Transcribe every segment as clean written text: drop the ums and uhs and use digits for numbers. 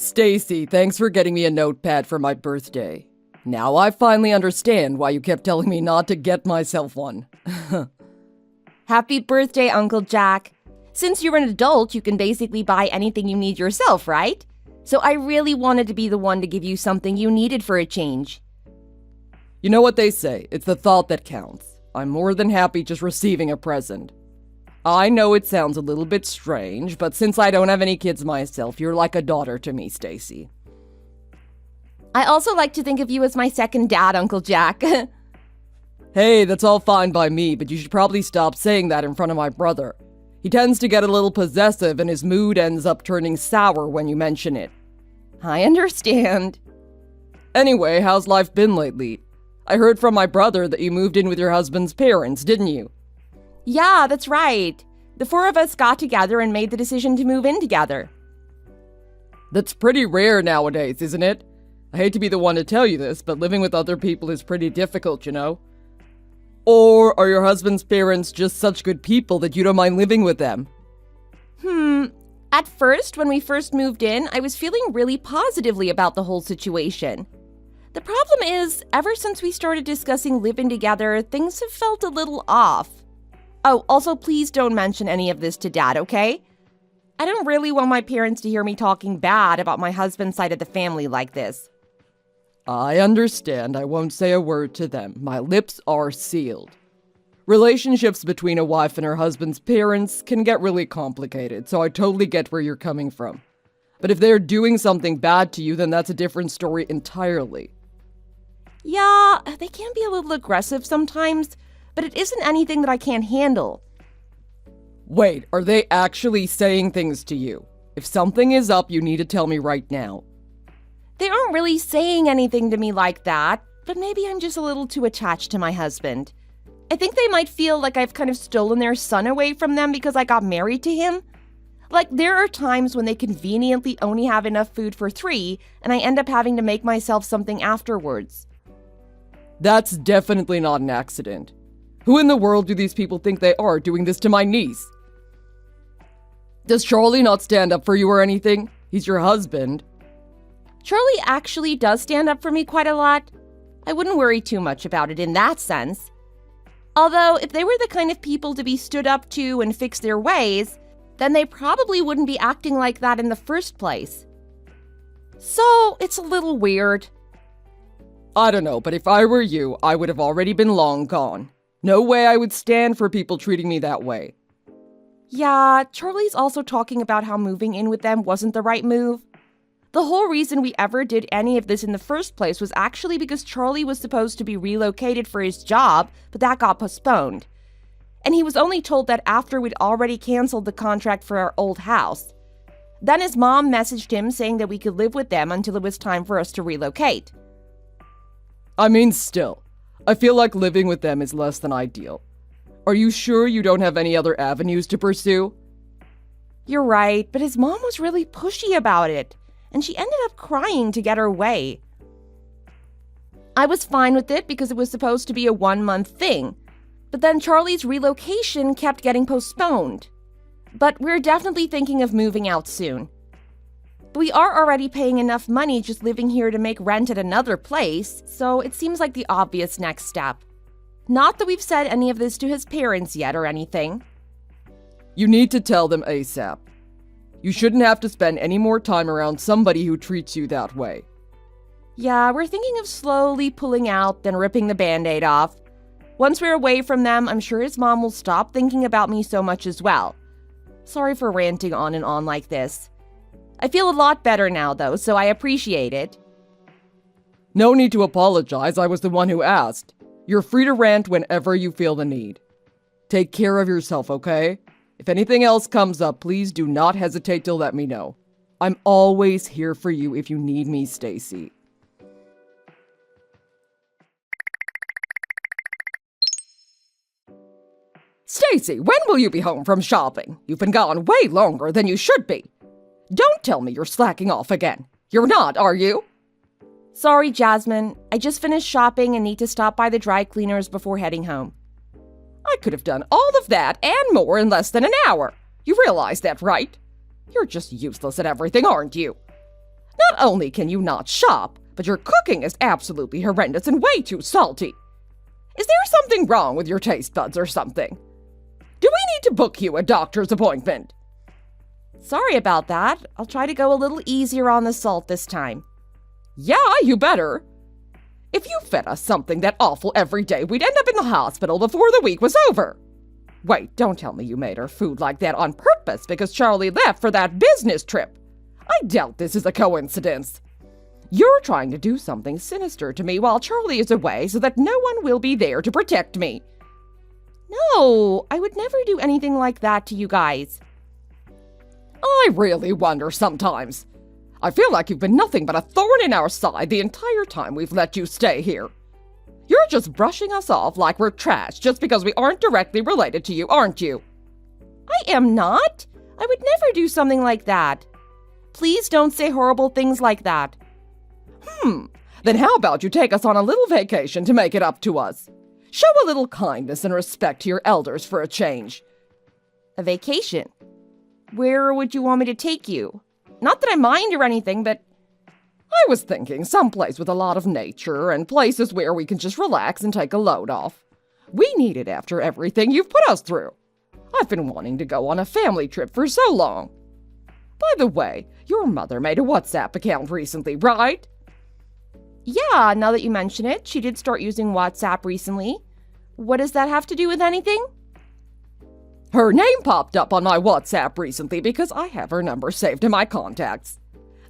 Stacy, thanks for getting me a notepad for my birthday. Now I finally understand why you kept telling me not to get myself one. Happy birthday, Uncle Jack. Since you're an adult, you can basically buy anything you need yourself, right? So I really wanted to be the one to give you something you needed for a change. You know what they say, it's the thought that counts. I'm more than happy just receiving a present. I know it sounds a little bit strange, but since I don't have any kids myself, you're like a daughter to me, Stacy. I also like to think of you as my second dad, Uncle Jack. Hey, that's all fine by me, but you should probably stop saying that in front of my brother. He tends to get a little possessive and his mood ends up turning sour when you mention it. I understand. Anyway, how's life been lately? I heard from my brother that you moved in with your husband's parents, didn't you? Yeah, that's right. The four of us got together and made the decision to move in together. That's pretty rare nowadays, isn't it? I hate to be the one to tell you this, but living with other people is pretty difficult, you know? Or are your husband's parents just such good people that you don't mind living with them? At first, when we first moved in, I was feeling really positively about the whole situation. The problem is, ever since we started discussing living together, things have felt a little off. Oh, also please don't mention any of this to Dad, okay? I don't really want my parents to hear me talking bad about my husband's side of the family like this. I understand. I won't say a word to them. My lips are sealed. Relationships between a wife and her husband's parents can get really complicated, so I totally get where you're coming from. But if they're doing something bad to you, then that's a different story entirely. Yeah, they can be a little aggressive sometimes, but it isn't anything that I can't handle. Wait, are they actually saying things to you? If something is up, you need to tell me right now. They aren't really saying anything to me like that, but maybe I'm just a little too attached to my husband. I think they might feel like I've kind of stolen their son away from them because I got married to him. Like, there are times when they conveniently only have enough food for 3, and I end up having to make myself something afterwards. That's definitely not an accident. Who in the world do these people think they are doing this to my niece? Does Charlie not stand up for you or anything? He's your husband. Charlie actually does stand up for me quite a lot. I wouldn't worry too much about it in that sense. Although, if they were the kind of people to be stood up to and fix their ways, then they probably wouldn't be acting like that in the first place. So, it's a little weird. I don't know, but if I were you, I would have already been long gone. No way I would stand for people treating me that way. Yeah, Charlie's also talking about how moving in with them wasn't the right move. The whole reason we ever did any of this in the first place was actually because Charlie was supposed to be relocated for his job, but that got postponed. And he was only told that after we'd already canceled the contract for our old house. Then his mom messaged him saying that we could live with them until it was time for us to relocate. I mean, still, I feel like living with them is less than ideal. Are you sure you don't have any other avenues to pursue? You're right, but his mom was really pushy about it, and she ended up crying to get her way. I was fine with it because it was supposed to be a 1-month thing, but then Charlie's relocation kept getting postponed. But we're definitely thinking of moving out soon. We are already paying enough money just living here to make rent at another place, so it seems like the obvious next step. Not that we've said any of this to his parents yet or anything. You need to tell them ASAP. You shouldn't have to spend any more time around somebody who treats you that way. Yeah, we're thinking of slowly pulling out, then ripping the Band-Aid off. Once we're away from them, I'm sure his mom will stop thinking about me so much as well. Sorry for ranting on and on like this. I feel a lot better now, though, so I appreciate it. No need to apologize, I was the one who asked. You're free to rant whenever you feel the need. Take care of yourself, okay? If anything else comes up, please do not hesitate to let me know. I'm always here for you if you need me, Stacy. Stacy, when will you be home from shopping? You've been gone way longer than you should be. Don't tell me you're slacking off again. You're not, are you? Sorry, Jasmine. I just finished shopping and need to stop by the dry cleaners before heading home. I could have done all of that and more in less than an hour. You realize that, right? You're just useless at everything, aren't you? Not only can you not shop, but your cooking is absolutely horrendous and way too salty. Is there something wrong with your taste buds or something? Do we need to book you a doctor's appointment? Sorry about that. I'll try to go a little easier on the salt this time. Yeah, you better. If you fed us something that awful every day, we'd end up in the hospital before the week was over. Wait, don't tell me you made our food like that on purpose because Charlie left for that business trip. I doubt this is a coincidence. You're trying to do something sinister to me while Charlie is away so that no one will be there to protect me. No, I would never do anything like that to you guys. I really wonder sometimes. I feel like you've been nothing but a thorn in our side the entire time we've let you stay here. You're just brushing us off like we're trash just because we aren't directly related to you, aren't you? I am not. I would never do something like that. Please don't say horrible things like that. Then how about you take us on a little vacation to make it up to us? Show a little kindness and respect to your elders for a change. A vacation? Where would you want me to take you? Not that I mind or anything, but I was thinking someplace with a lot of nature and places where we can just relax and take a load off. We need it after everything you've put us through. I've been wanting to go on a family trip for so long. By the way, your mother made a WhatsApp account recently, right? Yeah, now that you mention it, she did start using WhatsApp recently. What does that have to do with anything? Her name popped up on my WhatsApp recently because I have her number saved in my contacts.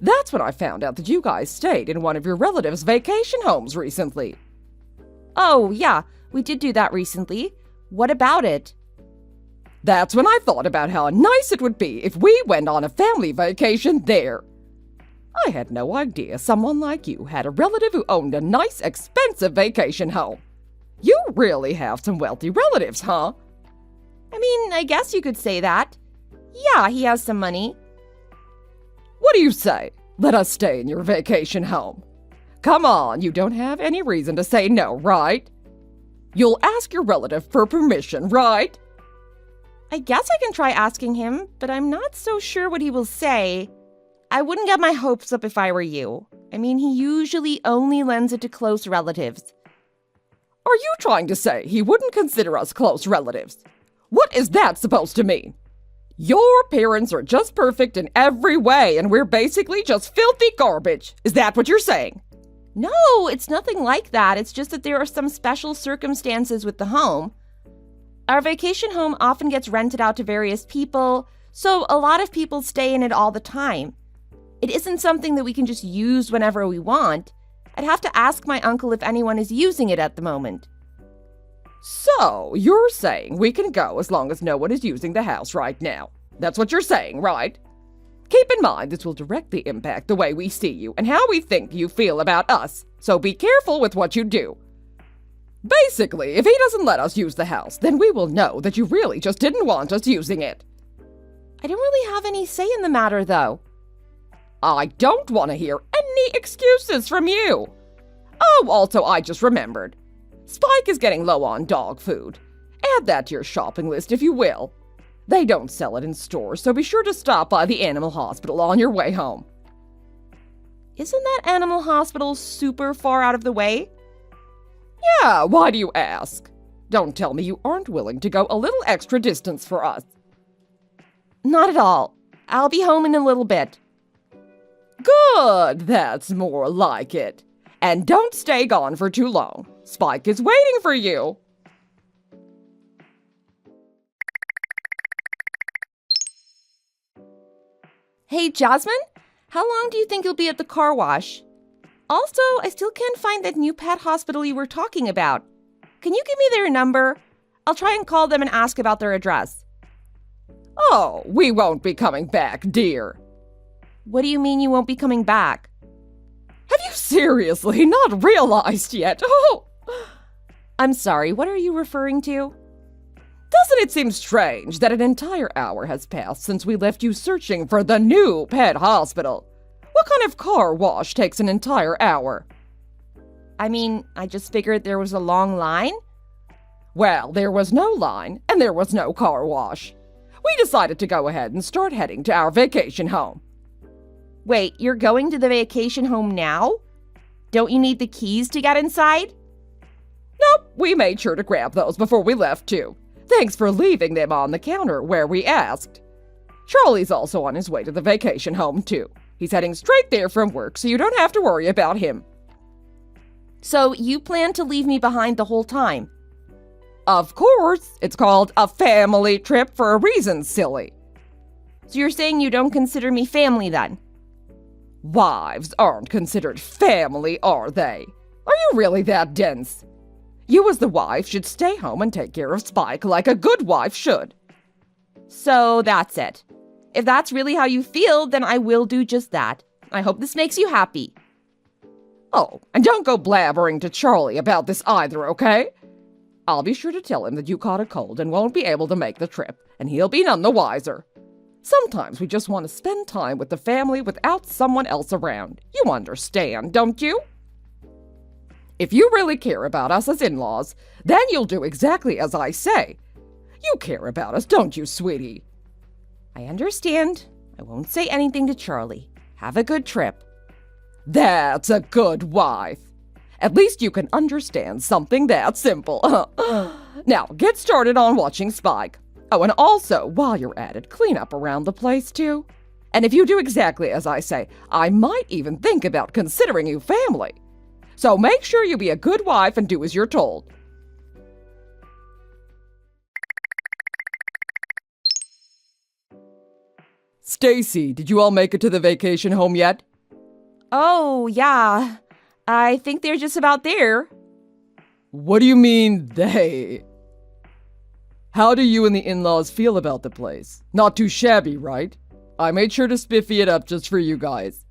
That's when I found out that you guys stayed in one of your relatives' vacation homes recently. Oh, yeah, we did do that recently. What about it? That's when I thought about how nice it would be if we went on a family vacation there. I had no idea someone like you had a relative who owned a nice, expensive vacation home. You really have some wealthy relatives, huh? I mean, I guess you could say that. Yeah, he has some money. What do you say? Let us stay in your vacation home. Come on, you don't have any reason to say no, right? You'll ask your relative for permission, right? I guess I can try asking him, but I'm not so sure what he will say. I wouldn't get my hopes up if I were you. I mean, he usually only lends it to close relatives. Are you trying to say he wouldn't consider us close relatives? What is that supposed to mean? Your parents are just perfect in every way, and we're basically just filthy garbage. Is that what you're saying? No, it's nothing like that. It's just that there are some special circumstances with the home. Our vacation home often gets rented out to various people, so a lot of people stay in it all the time. It isn't something that we can just use whenever we want. I'd have to ask my uncle if anyone is using it at the moment. So, you're saying we can go as long as no one is using the house right now. That's what you're saying, right? Keep in mind this will directly impact the way we see you and how we think you feel about us, so be careful with what you do. Basically, if he doesn't let us use the house, then we will know that you really just didn't want us using it. I don't really have any say in the matter, though. I don't want to hear any excuses from you. Oh, also, I just remembered. Spike is getting low on dog food. Add that to your shopping list if you will. They don't sell it in stores, so be sure to stop by the animal hospital on your way home. Isn't that animal hospital super far out of the way? Yeah, why do you ask? Don't tell me you aren't willing to go a little extra distance for us. Not at all. I'll be home in a little bit. Good, that's more like it. And don't stay gone for too long. Spike is waiting for you. Hey, Jasmine, how long do you think you'll be at the car wash? Also, I still can't find that new pet hospital you were talking about. Can you give me their number? I'll try and call them and ask about their address. Oh, we won't be coming back, dear. What do you mean you won't be coming back? Have you seriously not realized yet? Oh! I'm sorry, what are you referring to? Doesn't it seem strange that an entire hour has passed since we left you searching for the new pet hospital? What kind of car wash takes an entire hour? I mean, I just figured there was a long line. Well, there was no line, and there was no car wash. We decided to go ahead and start heading to our vacation home. Wait, you're going to the vacation home now? Don't you need the keys to get inside? Nope, we made sure to grab those before we left, too. Thanks for leaving them on the counter where we asked. Charlie's also on his way to the vacation home, too. He's heading straight there from work, so you don't have to worry about him. So you plan to leave me behind the whole time? Of course. It's called a family trip for a reason, silly. So you're saying you don't consider me family then? Wives aren't considered family, are they? Are you really that dense? You as the wife should stay home and take care of Spike like a good wife should. So that's it. If that's really how you feel, then I will do just that. I hope this makes you happy. Oh, and don't go blabbering to Charlie about this either, okay? I'll be sure to tell him that you caught a cold and won't be able to make the trip, and he'll be none the wiser. Sometimes we just want to spend time with the family without someone else around. You understand, don't you? If you really care about us as in-laws, then you'll do exactly as I say. You care about us, don't you, sweetie? I understand. I won't say anything to Charlie. Have a good trip. That's a good wife. At least you can understand something that simple. Now, get started on watching Spike. Oh, and also, while you're at it, clean up around the place, too. And if you do exactly as I say, I might even think about considering you family. So make sure you be a good wife and do as you're told. Stacy, did you all make it to the vacation home yet? Oh, yeah. I think they're just about there. What do you mean, they? How do you and the in-laws feel about the place? Not too shabby, right? I made sure to spiffy it up just for you guys.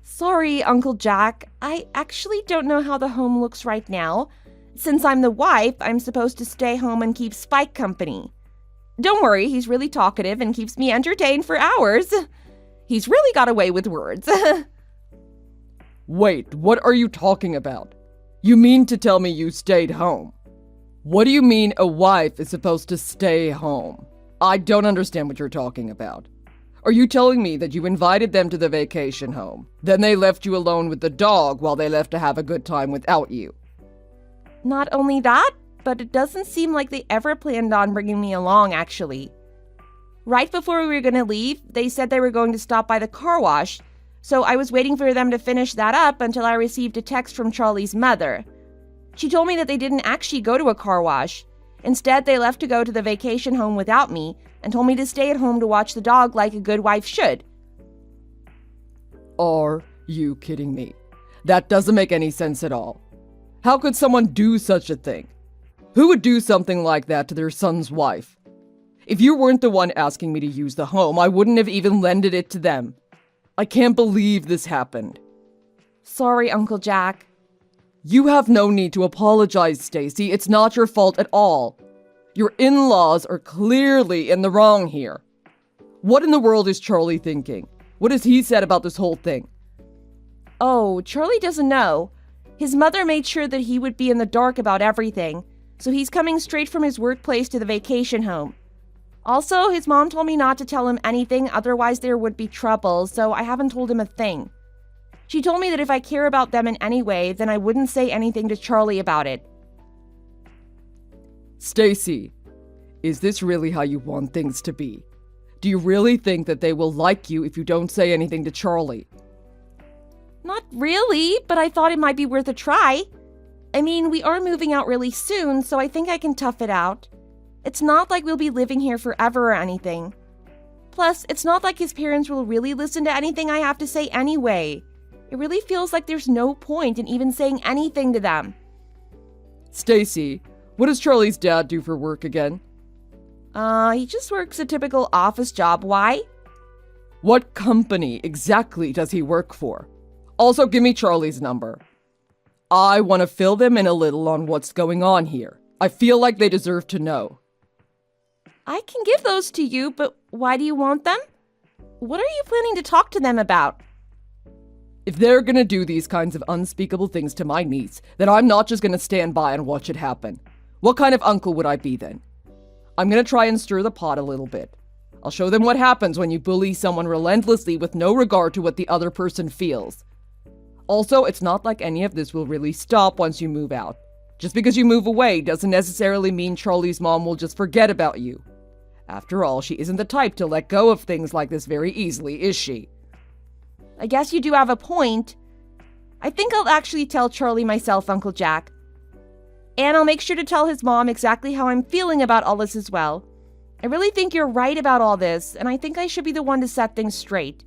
Sorry, Uncle Jack. I actually don't know how the home looks right now. Since I'm the wife, I'm supposed to stay home and keep Spike company. Don't worry, he's really talkative and keeps me entertained for hours. He's really got away with words. Wait, what are you talking about? You mean to tell me you stayed home? What do you mean a wife is supposed to stay home? I don't understand what you're talking about. Are you telling me that you invited them to the vacation home, then they left you alone with the dog while they left to have a good time without you? Not only that, but it doesn't seem like they ever planned on bringing me along, actually. Right before we were going to leave, they said they were going to stop by the car wash, so I was waiting for them to finish that up until I received a text from Charlie's mother. She told me that they didn't actually go to a car wash. Instead, they left to go to the vacation home without me and told me to stay at home to watch the dog like a good wife should. Are you kidding me? That doesn't make any sense at all. How could someone do such a thing? Who would do something like that to their son's wife? If you weren't the one asking me to use the home, I wouldn't have even lended it to them. I can't believe this happened. Sorry, Uncle Jack. You have no need to apologize, Stacy. It's not your fault at all. Your in-laws are clearly in the wrong here. What in the world is Charlie thinking? What has he said about this whole thing? Oh, Charlie doesn't know. His mother made sure that he would be in the dark about everything, so he's coming straight from his workplace to the vacation home. Also, his mom told me not to tell him anything, otherwise there would be trouble, so I haven't told him a thing. She told me that if I care about them in any way, then I wouldn't say anything to Charlie about it. Stacy, is this really how you want things to be? Do you really think that they will like you if you don't say anything to Charlie? Not really, but I thought it might be worth a try. I mean, we are moving out really soon, so I think I can tough it out. It's not like we'll be living here forever or anything. Plus, it's not like his parents will really listen to anything I have to say anyway. It really feels like there's no point in even saying anything to them. Stacy, what does Charlie's dad do for work again? He just works a typical office job. Why? What company exactly does he work for? Also, give me Charlie's number. I want to fill them in a little on what's going on here. I feel like they deserve to know. I can give those to you, but why do you want them? What are you planning to talk to them about? If they're gonna do these kinds of unspeakable things to my niece, then I'm not just gonna stand by and watch it happen. What kind of uncle would I be then? I'm gonna try and stir the pot a little bit. I'll show them what happens when you bully someone relentlessly with no regard to what the other person feels. Also, it's not like any of this will really stop once you move out. Just because you move away doesn't necessarily mean Charlie's mom will just forget about you. After all, she isn't the type to let go of things like this very easily, is she? I guess you do have a point. I think I'll actually tell Charlie myself, Uncle Jack. And I'll make sure to tell his mom exactly how I'm feeling about all this as well. I really think you're right about all this, and I think I should be the one to set things straight.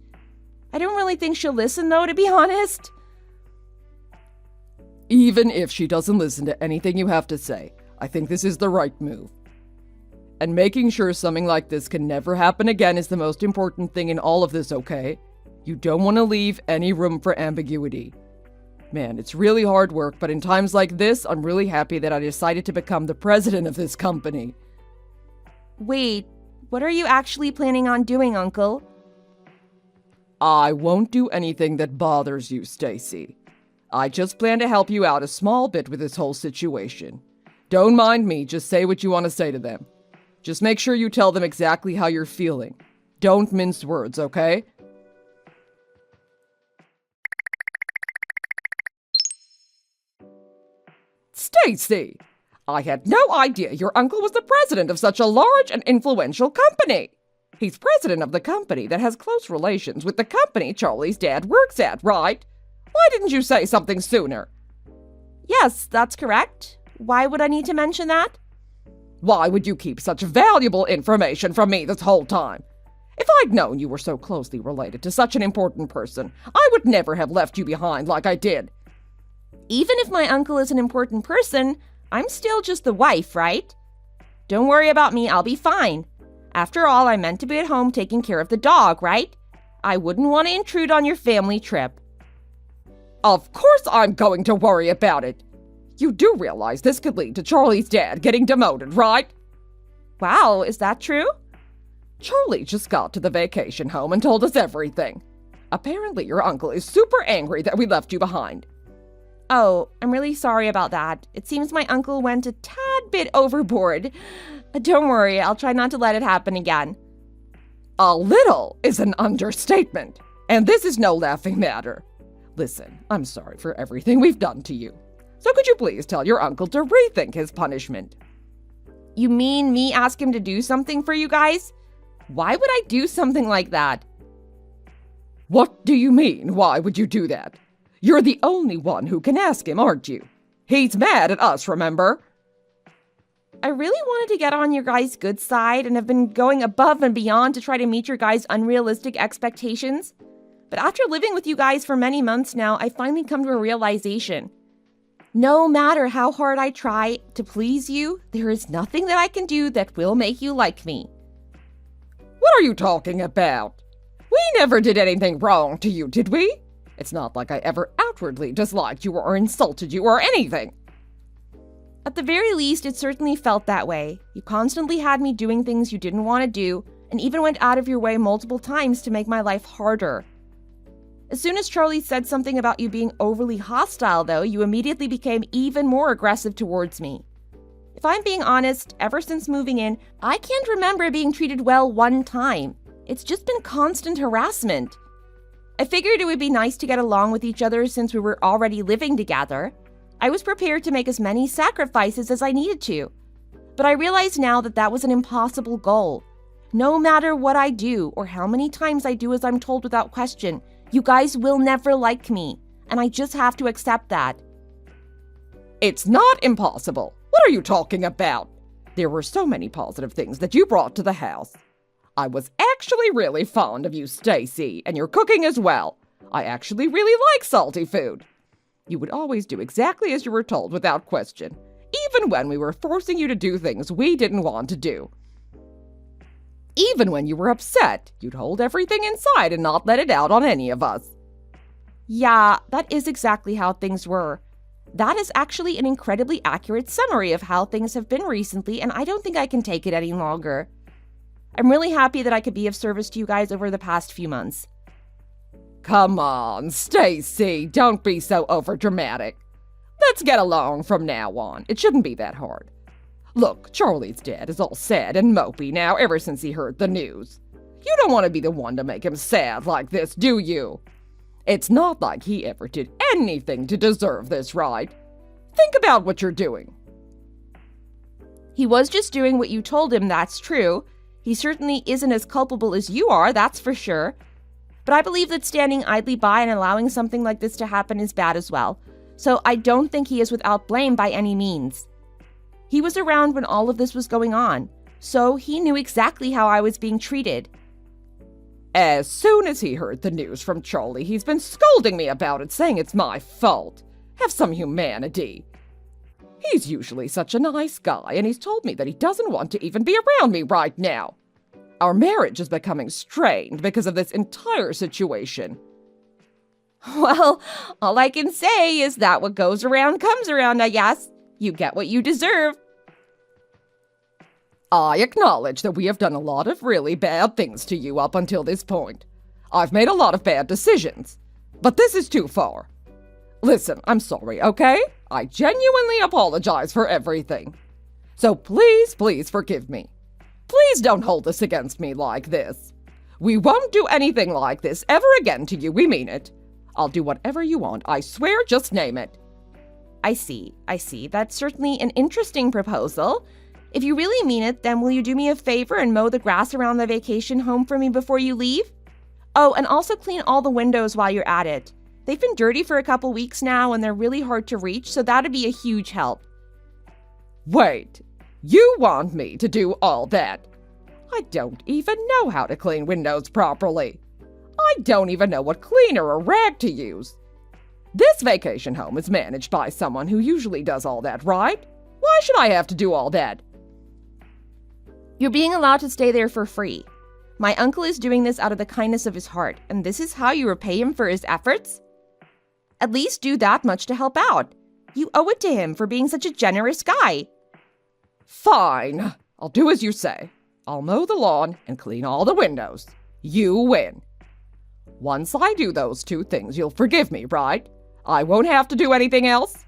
I don't really think she'll listen, though, to be honest. Even if she doesn't listen to anything you have to say, I think this is the right move. And making sure something like this can never happen again is the most important thing in all of this, okay? You don't want to leave any room for ambiguity. Man, it's really hard work, but in times like this, I'm really happy that I decided to become the president of this company. Wait, what are you actually planning on doing, Uncle? I won't do anything that bothers you, Stacy. I just plan to help you out a small bit with this whole situation. Don't mind me, just say what you want to say to them. Just make sure you tell them exactly how you're feeling. Don't mince words, okay? Stacy! I had no idea your uncle was the president of such a large and influential company. He's president of the company that has close relations with the company Charlie's dad works at, right? Why didn't you say something sooner? Yes, that's correct. Why would I need to mention that? Why would you keep such valuable information from me this whole time? If I'd known you were so closely related to such an important person, I would never have left you behind like I did. Even if my uncle is an important person, I'm still just the wife, right? Don't worry about me, I'll be fine. After all, I meant to be at home taking care of the dog, right? I wouldn't want to intrude on your family trip. Of course I'm going to worry about it. You do realize this could lead to Charlie's dad getting demoted, right? Wow, is that true? Charlie just got to the vacation home and told us everything. Apparently your uncle is super angry that we left you behind. Oh, I'm really sorry about that. It seems my uncle went a tad bit overboard. Don't worry, I'll try not to let it happen again. A little is an understatement, and this is no laughing matter. Listen, I'm sorry for everything we've done to you. So could you please tell your uncle to rethink his punishment? You mean me ask him to do something for you guys? Why would I do something like that? What do you mean, why would you do that? You're the only one who can ask him, aren't you? He's mad at us, remember? I really wanted to get on your guys' good side and have been going above and beyond to try to meet your guys' unrealistic expectations. But after living with you guys for many months now, I finally come to a realization. No matter how hard I try to please you, there is nothing that I can do that will make you like me. What are you talking about? We never did anything wrong to you, did we? It's not like I ever outwardly disliked you or insulted you or anything. At the very least, it certainly felt that way. You constantly had me doing things you didn't want to do, and even went out of your way multiple times to make my life harder. As soon as Charlie said something about you being overly hostile, though, you immediately became even more aggressive towards me. If I'm being honest, ever since moving in, I can't remember being treated well one time. It's just been constant harassment. I figured it would be nice to get along with each other since we were already living together. I was prepared to make as many sacrifices as I needed to. But I realize now that that was an impossible goal. No matter what I do or how many times I do as I'm told without question, you guys will never like me, and I just have to accept that. It's not impossible. What are you talking about? There were so many positive things that you brought to the house. I was actually really fond of you, Stacy, and your cooking as well. I actually really like salty food. You would always do exactly as you were told without question, even when we were forcing you to do things we didn't want to do. Even when you were upset, you'd hold everything inside and not let it out on any of us. Yeah, that is exactly how things were. That is actually an incredibly accurate summary of how things have been recently, and I don't think I can take it any longer. I'm really happy that I could be of service to you guys over the past few months. Come on, Stacy, don't be so overdramatic. Let's get along from now on. It shouldn't be that hard. Look, Charlie's dad is all sad and mopey now ever since he heard the news. You don't want to be the one to make him sad like this, do you? It's not like he ever did anything to deserve this, right? Think about what you're doing. He was just doing what you told him, that's true. He certainly isn't as culpable as you are, that's for sure. But I believe that standing idly by and allowing something like this to happen is bad as well. So I don't think he is without blame by any means. He was around when all of this was going on, so he knew exactly how I was being treated. As soon as he heard the news from Charlie, he's been scolding me about it, saying it's my fault. Have some humanity. He's usually such a nice guy, and he's told me that he doesn't want to even be around me right now. Our marriage is becoming strained because of this entire situation. Well, all I can say is that what goes around comes around, I guess. You get what you deserve. I acknowledge that we have done a lot of really bad things to you up until this point. I've made a lot of bad decisions, but this is too far. Listen, I'm sorry, okay? I genuinely apologize for everything. So please, please forgive me. Please don't hold this against me like this. We won't do anything like this ever again to you, we mean it. I'll do whatever you want, I swear, just name it. I see. That's certainly an interesting proposal. If you really mean it, then will you do me a favor and mow the grass around the vacation home for me before you leave? Oh, and also clean all the windows while you're at it. They've been dirty for a couple weeks now and they're really hard to reach, so that'd be a huge help. Wait, you want me to do all that? I don't even know how to clean windows properly. I don't even know what cleaner or rag to use. This vacation home is managed by someone who usually does all that, right? Why should I have to do all that? You're being allowed to stay there for free. My uncle is doing this out of the kindness of his heart, and this is how you repay him for his efforts? At least do that much to help out. You owe it to him for being such a generous guy. Fine. I'll do as you say. I'll mow the lawn and clean all the windows. You win. Once I do those two things, you'll forgive me, right? I won't have to do anything else?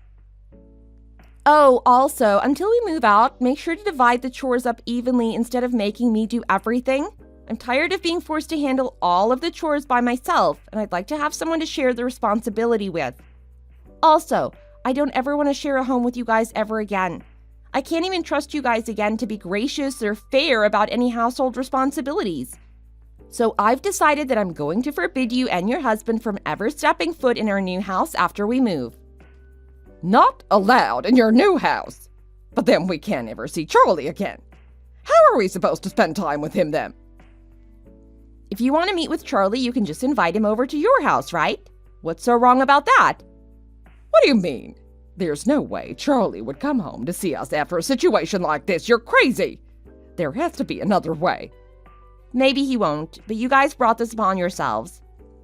Oh, also, until we move out, make sure to divide the chores up evenly instead of making me do everything. I'm tired of being forced to handle all of the chores by myself, and I'd like to have someone to share the responsibility with. Also, I don't ever want to share a home with you guys ever again. I can't even trust you guys again to be gracious or fair about any household responsibilities. So I've decided that I'm going to forbid you and your husband from ever stepping foot in our new house after we move. Not allowed in your new house. But then we can't ever see Charlie again. How are we supposed to spend time with him then? If you want to meet with Charlie, you can just invite him over to your house, right? What's so wrong about that? What do you mean? There's no way Charlie would come home to see us after a situation like this. You're crazy. There has to be another way. Maybe he won't, but you guys brought this upon yourselves.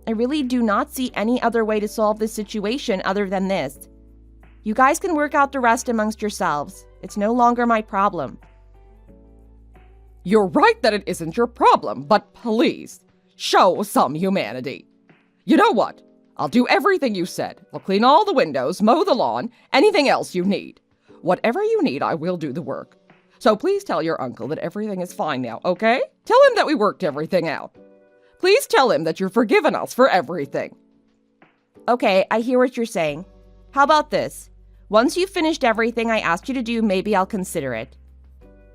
I really do not see any other way to solve this situation other than this. You guys can work out the rest amongst yourselves. It's no longer my problem. You're right that it isn't your problem, but please, show some humanity. You know what? I'll do everything you said. I'll clean all the windows, mow the lawn, anything else you need. Whatever you need, I will do the work. So please tell your uncle that everything is fine now, okay? Tell him that we worked everything out. Please tell him that you've forgiven us for everything. Okay, I hear what you're saying. How about this? Once you've finished everything I asked you to do, maybe I'll consider it.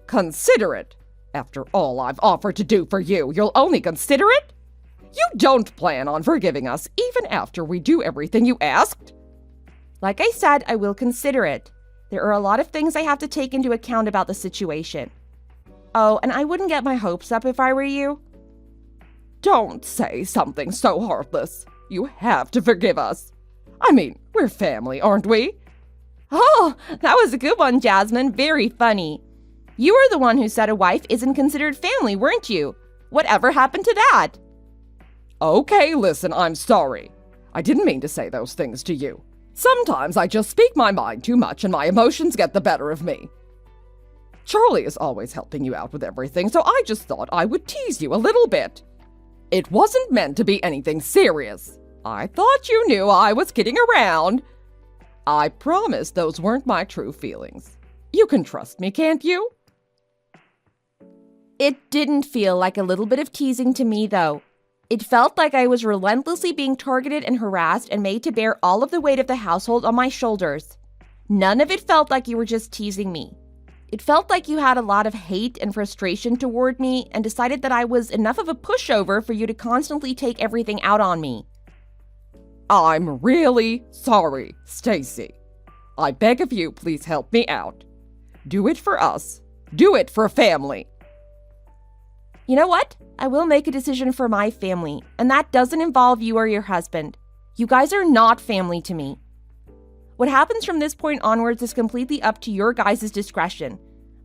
Consider it? After all I've offered to do for you, you'll only consider it? You don't plan on forgiving us even after we do everything you asked? Like I said, I will consider it. There are a lot of things I have to take into account about the situation. Oh, and I wouldn't get my hopes up if I were you. Don't say something so heartless. You have to forgive us. I mean, we're family, aren't we? Oh, that was a good one, Jasmine. Very funny. You were the one who said a wife isn't considered family, weren't you? Whatever happened to that? Okay, listen, I'm sorry. I didn't mean to say those things to you. Sometimes I just speak my mind too much and my emotions get the better of me. Charlie is always helping you out with everything, so I just thought I would tease you a little bit. It wasn't meant to be anything serious. I thought you knew I was kidding around. I promise those weren't my true feelings. You can trust me, can't you? It didn't feel like a little bit of teasing to me, though. It felt like I was relentlessly being targeted and harassed and made to bear all of the weight of the household on my shoulders. None of it felt like you were just teasing me. It felt like you had a lot of hate and frustration toward me and decided that I was enough of a pushover for you to constantly take everything out on me. I'm really sorry, Stacy. I beg of you, please help me out. Do it for us. Do it for family. You know what? I will make a decision for my family, and that doesn't involve you or your husband. You guys are not family to me. What happens from this point onwards is completely up to your guys' discretion,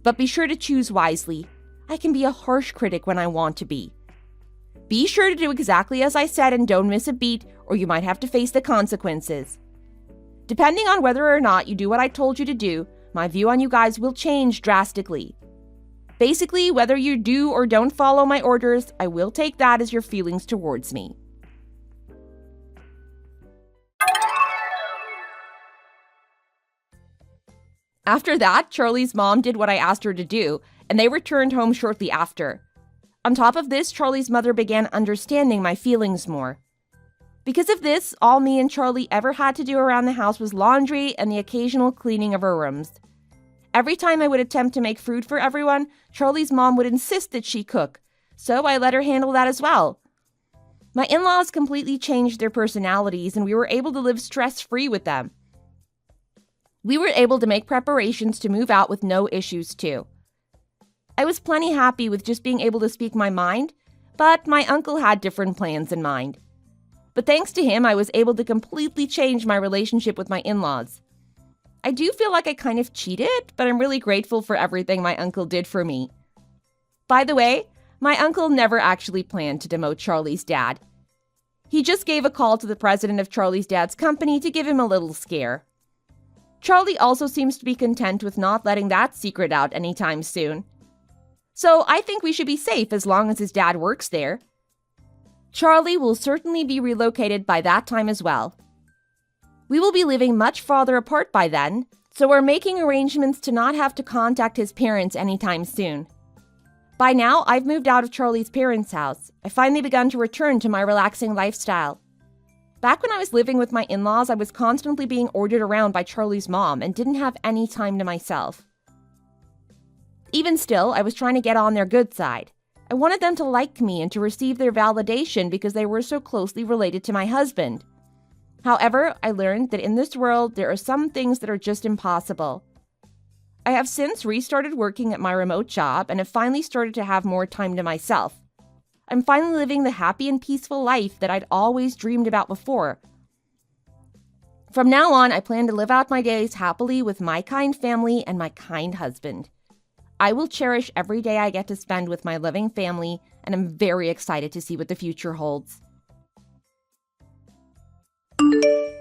but be sure to choose wisely. I can be a harsh critic when I want to be. Be sure to do exactly as I said and don't miss a beat, or you might have to face the consequences. Depending on whether or not you do what I told you to do, my view on you guys will change drastically. Basically, whether you do or don't follow my orders, I will take that as your feelings towards me. After that, Charlie's mom did what I asked her to do, and they returned home shortly after. On top of this, Charlie's mother began understanding my feelings more. Because of this, all me and Charlie ever had to do around the house was laundry and the occasional cleaning of our rooms. Every time I would attempt to make food for everyone, Charlie's mom would insist that she cook, so I let her handle that as well. My in-laws completely changed their personalities, and we were able to live stress-free with them. We were able to make preparations to move out with no issues too. I was plenty happy with just being able to speak my mind, but my uncle had different plans in mind. But thanks to him, I was able to completely change my relationship with my in-laws. I do feel like I kind of cheated, but I'm really grateful for everything my uncle did for me. By the way, my uncle never actually planned to demote Charlie's dad. He just gave a call to the president of Charlie's dad's company to give him a little scare. Charlie also seems to be content with not letting that secret out anytime soon. So I think we should be safe as long as his dad works there. Charlie will certainly be relocated by that time as well. We will be living much farther apart by then, so we're making arrangements to not have to contact his parents anytime soon. By now, I've moved out of Charlie's parents' house. I finally begun to return to my relaxing lifestyle. Back when I was living with my in-laws, I was constantly being ordered around by Charlie's mom and didn't have any time to myself. Even still, I was trying to get on their good side. I wanted them to like me and to receive their validation because they were so closely related to my husband. However, I learned that in this world, there are some things that are just impossible. I have since restarted working at my remote job and have finally started to have more time to myself. I'm finally living the happy and peaceful life that I'd always dreamed about before. From now on, I plan to live out my days happily with my kind family and my kind husband. I will cherish every day I get to spend with my loving family, and I'm very excited to see what the future holds.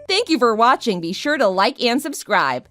Thank you for watching. Be sure to like and subscribe.